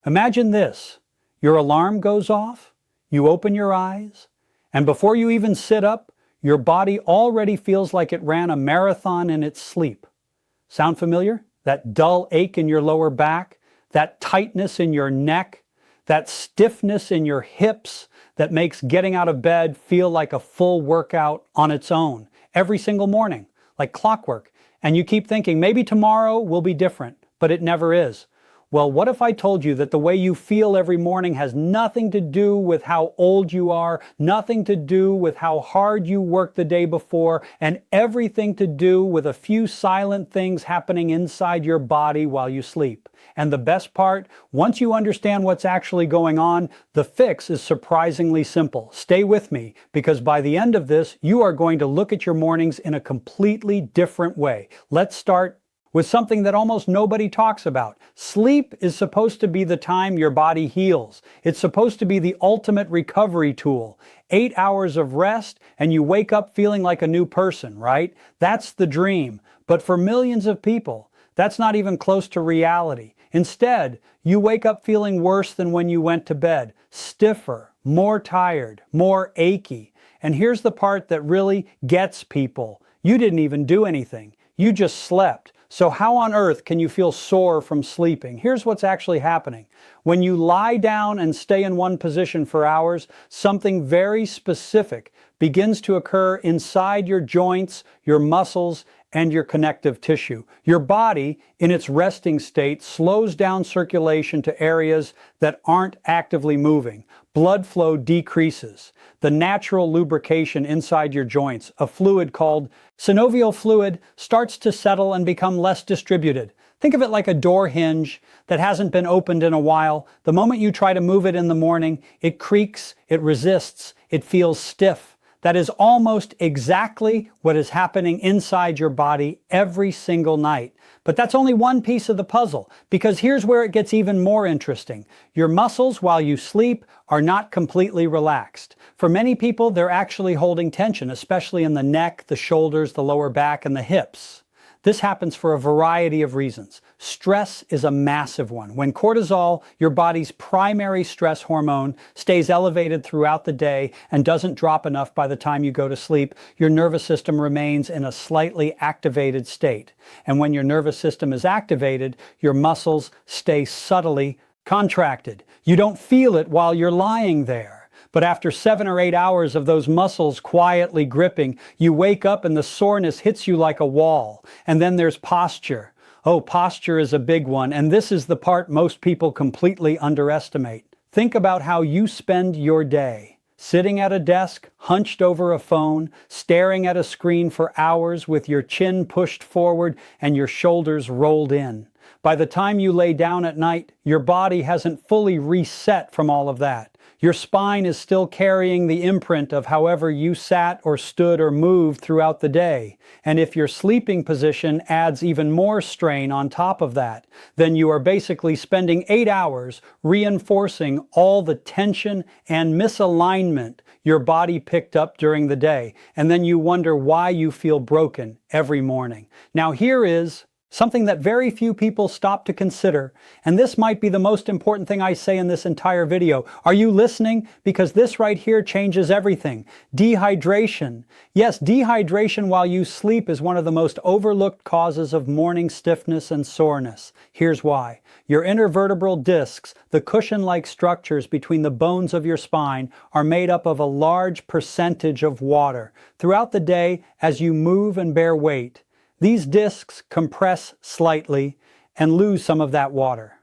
Imagine this. Your alarm goes off, you open your eyes, and before you even sit up, your body already feels like it ran a marathon in its sleep. Sound familiar? That dull ache in your lower back, that tightness in your neck, that stiffness in your hips that makes getting out of bed feel like a full workout on its own every single morning, like clockwork. And you keep thinking, maybe tomorrow will be different, but it never is. Well, what if I told you that the way you feel every morning has nothing to do with how old you are, nothing to do with how hard you worked the day before, and everything to do with a few silent things happening inside your body while you sleep? And the best part, once you understand what's actually going on, the fix is surprisingly simple. Stay with me, because by the end of this, you are going to look at your mornings in a completely different way. Let's start with something that almost nobody talks about. Sleep is supposed to be the time your body heals. It's supposed to be the ultimate recovery tool. 8 hours of rest and you wake up feeling like a new person, right? That's the dream. But for millions of people, that's not even close to reality. Instead, you wake up feeling worse than when you went to bed, stiffer, more tired, more achy. And here's the part that really gets people. You didn't even do anything. You just slept. So how on earth can you feel sore from sleeping? Here's what's actually happening. When you lie down and stay in one position for hours, something very specific begins to occur inside your joints, your muscles, and your connective tissue. Your body, in its resting state, slows down circulation to areas that aren't actively moving. Blood flow decreases. The natural lubrication inside your joints, a fluid called synovial fluid, starts to settle and become less distributed. Think of it like a door hinge that hasn't been opened in a while. The moment you try to move it in the morning, it creaks, it resists, it feels stiff. That is almost exactly what is happening inside your body every single night. But that's only one piece of the puzzle, because here's where it gets even more interesting. Your muscles, while you sleep, are not completely relaxed. For many people, they're actually holding tension, especially in the neck, the shoulders, the lower back, and the hips. This happens for a variety of reasons. Stress is a massive one. When cortisol, your body's primary stress hormone, stays elevated throughout the day and doesn't drop enough by the time you go to sleep, your nervous system remains in a slightly activated state. And when your nervous system is activated, your muscles stay subtly contracted. You don't feel it while you're lying there. But after 7 or 8 hours of those muscles quietly gripping, you wake up and the soreness hits you like a wall. And then there's posture. Oh, posture is a big one, and this is the part most people completely underestimate. Think about how you spend your day. Sitting at a desk, hunched over a phone, staring at a screen for hours with your chin pushed forward and your shoulders rolled in. By the time you lay down at night, your body hasn't fully reset from all of that. Your spine is still carrying the imprint of however you sat or stood or moved throughout the day. And if your sleeping position adds even more strain on top of that, then you are basically spending 8 hours reinforcing all the tension and misalignment your body picked up during the day. And then you wonder why you feel broken every morning. Now here is something that very few people stop to consider, and this might be the most important thing I say in this entire video. Are you listening? Because this right here changes everything. Dehydration. Yes, dehydration while you sleep is one of the most overlooked causes of morning stiffness and soreness. Here's why. Your intervertebral discs, the cushion-like structures between the bones of your spine, are made up of a large percentage of water. Throughout the day, as you move and bear weight, these discs compress slightly and lose some of that water.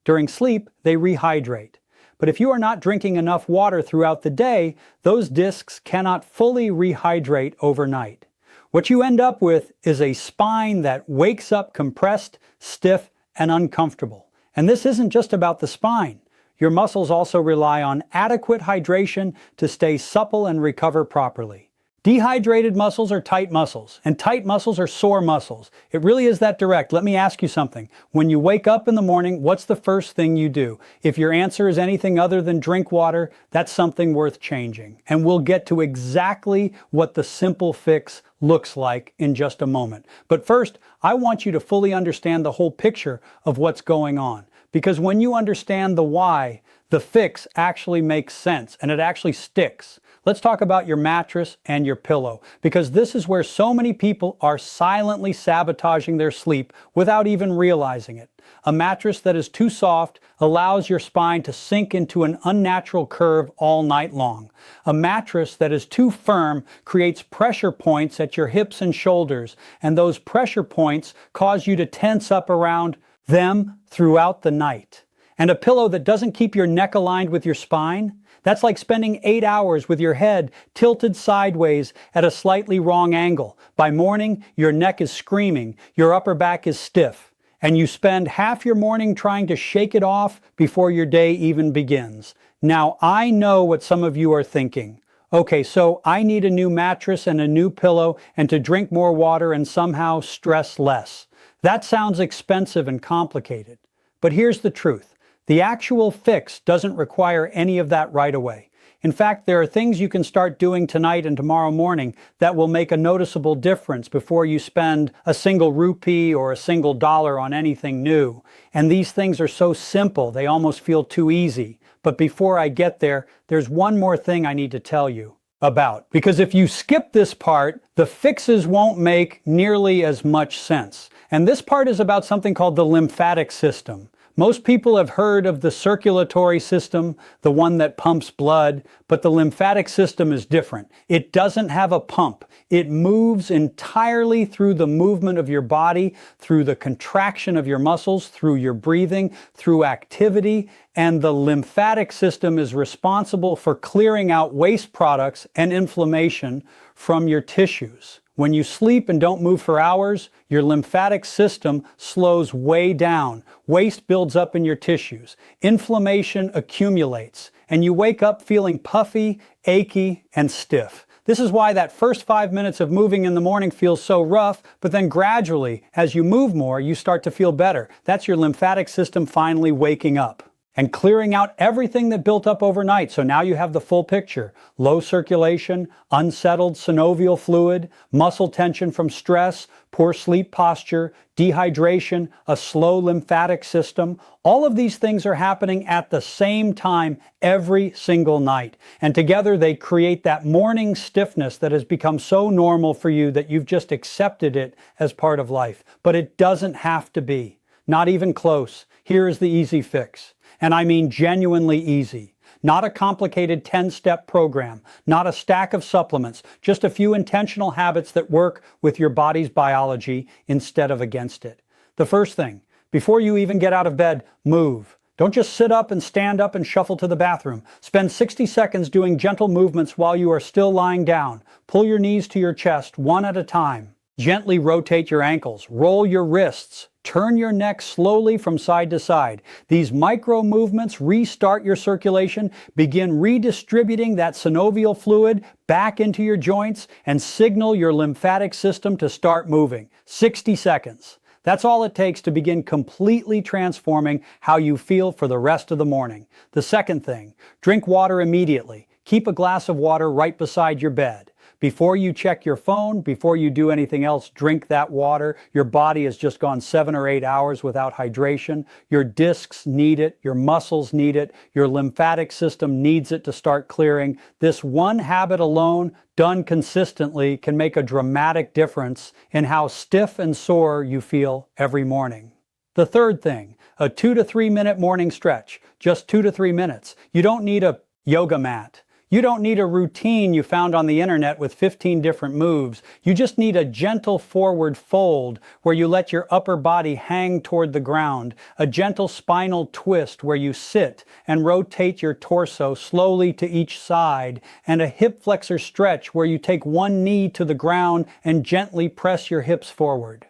During sleep, they rehydrate. But if you are not drinking enough water throughout the day, those discs cannot fully rehydrate overnight. What you end up with is a spine that wakes up compressed, stiff, and uncomfortable. And this isn't just about the spine. Your muscles also rely on adequate hydration to stay supple and recover properly. Dehydrated muscles are tight muscles, and tight muscles are sore muscles. It really is that direct. Let me ask you something. When you wake up in the morning, what's the first thing you do? If your answer is anything other than drink water, that's something worth changing. And we'll get to exactly what the simple fix looks like in just a moment. But first, I want you to fully understand the whole picture of what's going on. Because when you understand the why, the fix actually makes sense and it actually sticks. Let's talk about your mattress and your pillow, because this is where so many people are silently sabotaging their sleep without even realizing it. A mattress that is too soft allows your spine to sink into an unnatural curve all night long. A mattress that is too firm creates pressure points at your hips and shoulders, and those pressure points cause you to tense up around them throughout the night. And a pillow that doesn't keep your neck aligned with your spine, that's like spending 8 hours with your head tilted sideways at a slightly wrong angle. By morning, your neck is screaming, your upper back is stiff, and you spend half your morning trying to shake it off before your day even begins. Now, I know what some of you are thinking. Okay, so I need a new mattress and a new pillow and to drink more water and somehow stress less. That sounds expensive and complicated. But here's the truth. The actual fix doesn't require any of that right away. In fact, there are things you can start doing tonight and tomorrow morning that will make a noticeable difference before you spend a single rupee or a single dollar on anything new. And these things are so simple, they almost feel too easy. But before I get there, there's one more thing I need to tell you about. Because if you skip this part, the fixes won't make nearly as much sense. And this part is about something called the lymphatic system. Most people have heard of the circulatory system, the one that pumps blood, but the lymphatic system is different. It doesn't have a pump. It moves entirely through the movement of your body, through the contraction of your muscles, through your breathing, through activity, and the lymphatic system is responsible for clearing out waste products and inflammation from your tissues. When you sleep and don't move for hours, your lymphatic system slows way down. Waste builds up in your tissues. Inflammation accumulates, and you wake up feeling puffy, achy, and stiff. This is why that first 5 minutes of moving in the morning feels so rough, but then gradually, as you move more, you start to feel better. That's your lymphatic system finally waking up and clearing out everything that built up overnight. So now you have the full picture. Low circulation, unsettled synovial fluid, muscle tension from stress, poor sleep posture, dehydration, a slow lymphatic system. All of these things are happening at the same time every single night. And together they create that morning stiffness that has become so normal for you that you've just accepted it as part of life. But it doesn't have to be. Not even close. Here is the easy fix. And I mean genuinely easy. Not a complicated 10-step program, not a stack of supplements, just a few intentional habits that work with your body's biology instead of against it. The first thing, before you even get out of bed, move. Don't just sit up and stand up and shuffle to the bathroom. Spend 60 seconds doing gentle movements while you are still lying down. Pull your knees to your chest, one at a time. Gently rotate your ankles, roll your wrists, turn your neck slowly from side to side. These micro movements restart your circulation, begin redistributing that synovial fluid back into your joints, and signal your lymphatic system to start moving. 60 seconds. That's all it takes to begin completely transforming how you feel for the rest of the morning. The second thing, drink water immediately. Keep a glass of water right beside your bed. Before you check your phone, before you do anything else, drink that water. Your body has just gone 7 or 8 hours without hydration. Your discs need it. Your muscles need it. Your lymphatic system needs it to start clearing. This one habit alone, done consistently, can make a dramatic difference in how stiff and sore you feel every morning. The third thing, a 2 to 3 minute morning stretch. Just 2 to 3 minutes. You don't need a yoga mat. You don't need a routine you found on the internet with 15 different moves. You just need a gentle forward fold where you let your upper body hang toward the ground, a gentle spinal twist where you sit and rotate your torso slowly to each side, and a hip flexor stretch where you take one knee to the ground and gently press your hips forward.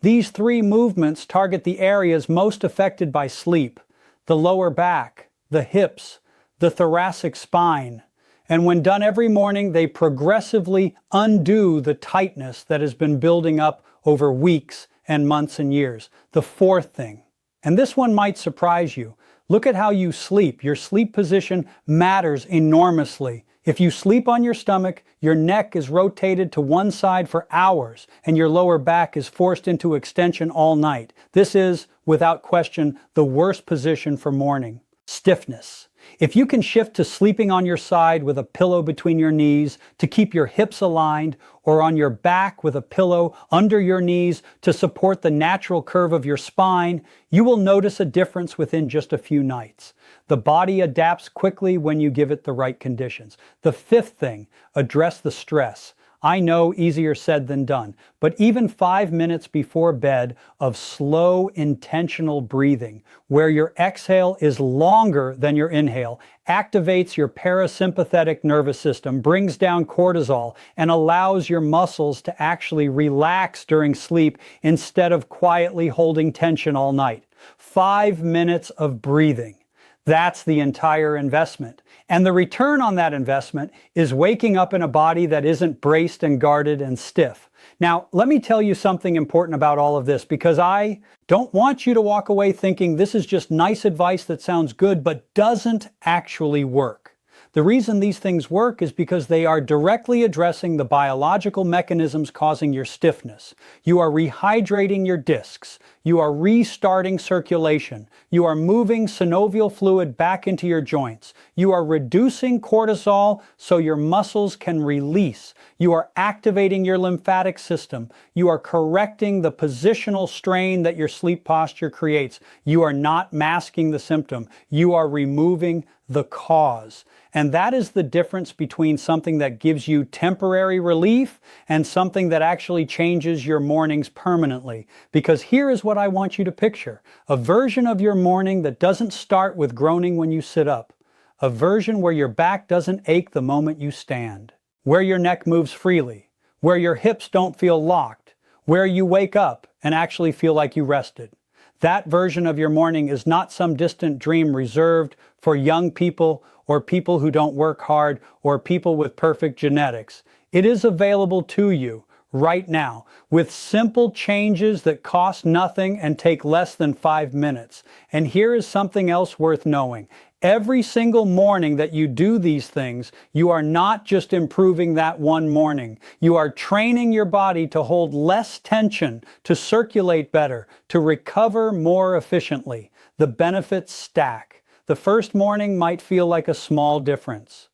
These 3 movements target the areas most affected by sleep: the lower back, the hips, the thoracic spine. And when done every morning, they progressively undo the tightness that has been building up over weeks and months and years. The fourth thing, and this one might surprise you, look at how you sleep. Your sleep position matters enormously. If you sleep on your stomach, your neck is rotated to one side for hours, and your lower back is forced into extension all night. This is without question, the worst position for morning. Stiffness. If you can shift to sleeping on your side with a pillow between your knees to keep your hips aligned, or on your back with a pillow under your knees to support the natural curve of your spine, you will notice a difference within just a few nights. The body adapts quickly when you give it the right conditions. The fifth thing, address the stress. I know, easier said than done, but even 5 minutes before bed of slow, intentional breathing, where your exhale is longer than your inhale, activates your parasympathetic nervous system, brings down cortisol, and allows your muscles to actually relax during sleep instead of quietly holding tension all night. 5 minutes of breathing. That's the entire investment. And the return on that investment is waking up in a body that isn't braced and guarded and stiff. Now, let me tell you something important about all of this, because I don't want you to walk away thinking this is just nice advice that sounds good but doesn't actually work. The reason these things work is because they are directly addressing the biological mechanisms causing your stiffness. You are rehydrating your discs. You are restarting circulation. You are moving synovial fluid back into your joints. You are reducing cortisol so your muscles can release. You are activating your lymphatic system. You are correcting the positional strain that your sleep posture creates. You are not masking the symptom. You are removing the cause. And that is the difference between something that gives you temporary relief and something that actually changes your mornings permanently. Because here is what I want you to picture. A version of your morning that doesn't start with groaning when you sit up. A version where your back doesn't ache the moment you stand. Where your neck moves freely. Where your hips don't feel locked. Where you wake up and actually feel like you rested. That version of your morning is not some distant dream reserved for young people or people who don't work hard or people with perfect genetics. It is available to you right now with simple changes that cost nothing and take less than 5 minutes. And here is something else worth knowing. Every single morning that you do these things, you are not just improving that one morning. You are training your body to hold less tension, to circulate better, to recover more efficiently. The benefits stack. The first morning might feel like a small difference.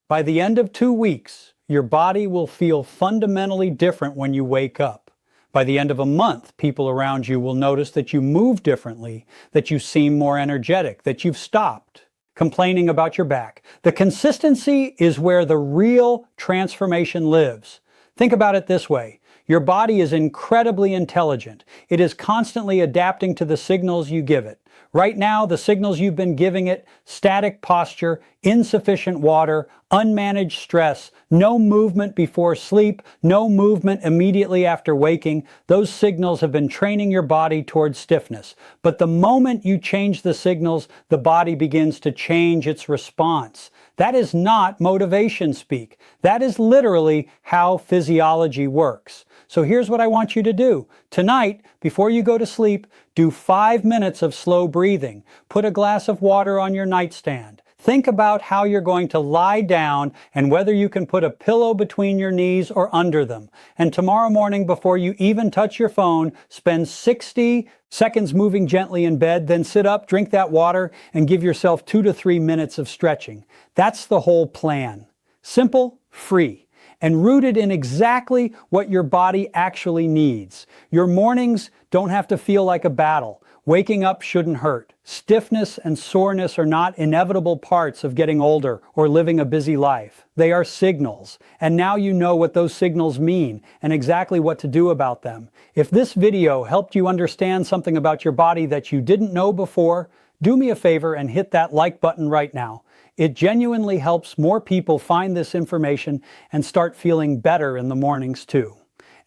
By the end of 2 weeks, your body will feel fundamentally different when you wake up. By the end of a month, people around you will notice that you move differently, that you seem more energetic, that you've stopped complaining about your back. The consistency is where the real transformation lives. Think about it this way. Your body is incredibly intelligent. It is constantly adapting to the signals you give it. Right now, the signals you've been giving it, static posture, insufficient water, unmanaged stress, no movement before sleep, no movement immediately after waking, those signals have been training your body towards stiffness. But the moment you change the signals, the body begins to change its response. That is not motivation speak. That is literally how physiology works. So here's what I want you to do. Tonight, before you go to sleep, do 5 minutes of slow breathing. Put a glass of water on your nightstand. Think about how you're going to lie down and whether you can put a pillow between your knees or under them. And tomorrow morning, before you even touch your phone, spend 60 seconds moving gently in bed, then sit up, drink that water, and give yourself 2 to 3 minutes of stretching. That's the whole plan. Simple, free, and rooted in exactly what your body actually needs. Your mornings don't have to feel like a battle. Waking up shouldn't hurt. Stiffness and soreness are not inevitable parts of getting older or living a busy life. They are signals, and now you know what those signals mean and exactly what to do about them. If this video helped you understand something about your body that you didn't know before, do me a favor and hit that like button right now. It genuinely helps more people find this information and start feeling better in the mornings too.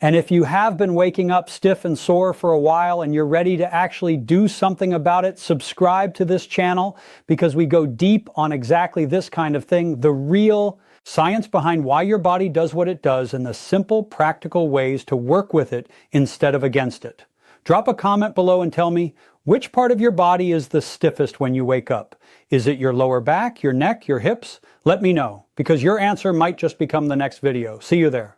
And if you have been waking up stiff and sore for a while and you're ready to actually do something about it, subscribe to this channel because we go deep on exactly this kind of thing, the real science behind why your body does what it does and the simple, practical ways to work with it instead of against it. Drop a comment below and tell me, which part of your body is the stiffest when you wake up? Is it your lower back, your neck, your hips? Let me know, because your answer might just become the next video. See you there.